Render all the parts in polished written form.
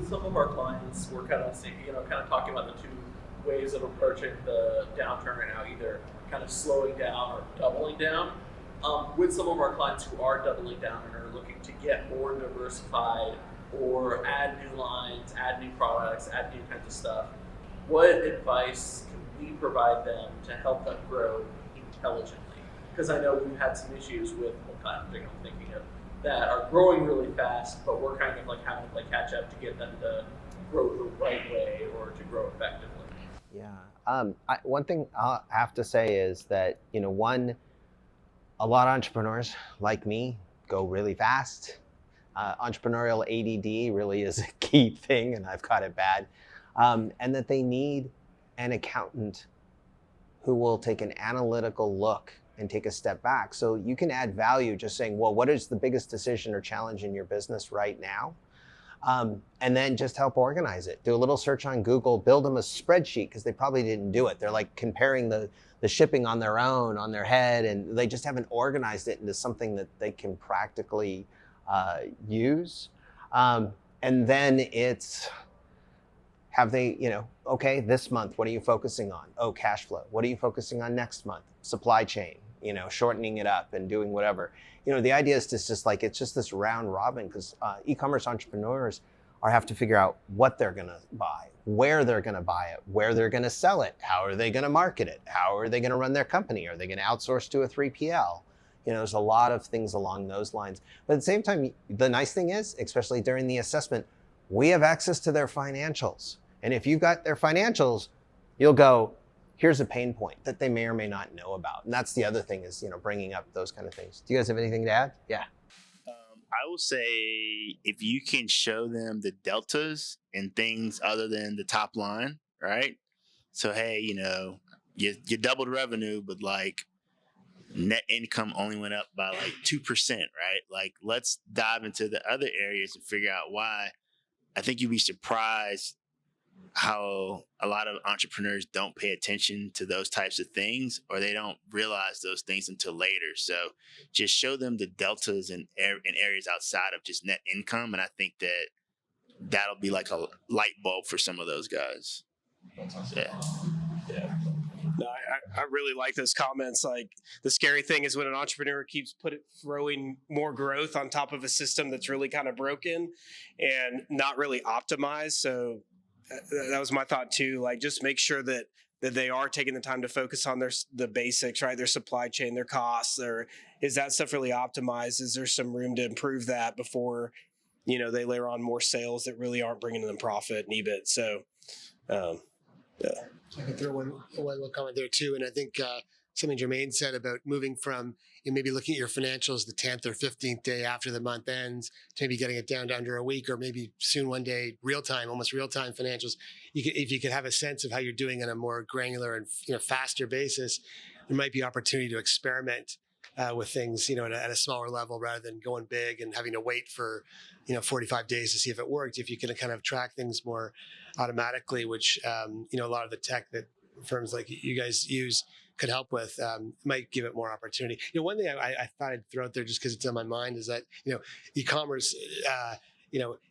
some of our clients, we're kind of seeing, kind of talking about the two ways of approaching the downturn right now, either kind of slowing down or doubling down. With some of our clients who are doubling down and are looking to get more diversified or add new lines, add new products, add new kinds of stuff, what advice can we provide them to help them grow intelligently? Because I know we've had some issues with what kind of thing I'm thinking of that are growing really fast, but we're kind of like having to play catch up to get them to grow the right way or to grow effectively. Yeah. One thing I'll have to say is that, a lot of entrepreneurs like me go really fast. Entrepreneurial ADD really is a key thing, and I've got it bad. And that they need an accountant who will take an analytical look and take a step back. So you can add value just saying, well, what is the biggest decision or challenge in your business right now? And then just help organize it. Do a little search on Google, build them a spreadsheet, because they probably didn't do it. They're like comparing the shipping on their own, on their head, and they just haven't organized it into something that they can practically use. And then it's, have they, okay, this month, what are you focusing on? Oh, cash flow. What are you focusing on next month? Supply chain, shortening it up and doing whatever. The idea is just like, it's just this round robin, because e-commerce entrepreneurs have to figure out what they're going to buy, where they're going to buy it, where they're going to sell it, how are they going to market it, how are they going to run their company, are they going to outsource to a 3PL? There's a lot of things along those lines. But at the same time, the nice thing is, especially during the assessment, we have access to their financials. And if you've got their financials, you'll go, here's a pain point that they may or may not know about. And that's the other thing is, bringing up those kind of things. Do you guys have anything to add? Yeah. I will say if you can show them the deltas and things other than the top line, right? So, hey, you doubled revenue, but like net income only went up by like 2%, right? Like, let's dive into the other areas and figure out why. I think you'd be surprised how a lot of entrepreneurs don't pay attention to those types of things, or they don't realize those things until later. So just show them the deltas in areas outside of just net income. And I think that that'll be like a light bulb for some of those guys. Yeah. No, I really like those comments. Like, the scary thing is when an entrepreneur keeps throwing more growth on top of a system that's really kind of broken and not really optimized. So that was my thought too. Like, just make sure that they are taking the time to focus on the basics, right? Their supply chain, their costs, is that stuff really optimized? Is there some room to improve that before, they layer on more sales that really aren't bringing them profit and EBIT? So, yeah. I can throw one comment there too. And I think something Jermaine said about moving from maybe looking at your financials the 10th or 15th day after the month ends to maybe getting it down to under a week, or maybe soon one day almost real-time financials. If you could have a sense of how you're doing on a more granular and faster basis, there might be opportunity to experiment with things, at a smaller level rather than going big and having to wait for 45 days to see if it worked. If you can kind of track things more automatically, which a lot of the tech that firms like you guys use could help with, might give it more opportunity. One thing I thought I'd throw out there just because it's on my mind is that e-commerce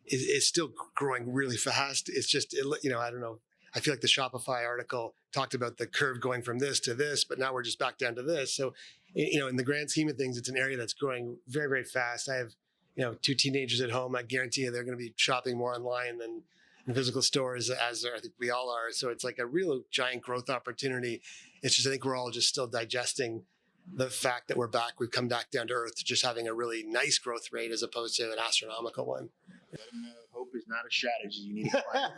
is still growing really fast. It's just I don't know. I feel like the Shopify article talked about the curve going from this to this, but now we're just back down to this. So in the grand scheme of things, it's an area that's growing very, very fast. I have 2 teenagers at home. I guarantee you they're going to be shopping more online than in physical stores, as I think we all are. So it's like a real giant growth opportunity. It's just, I think we're all just still digesting the fact that we're back. We've come back down to earth to just having a really nice growth rate as opposed to an astronomical one. Let them know hope is not a strategy. You need to find.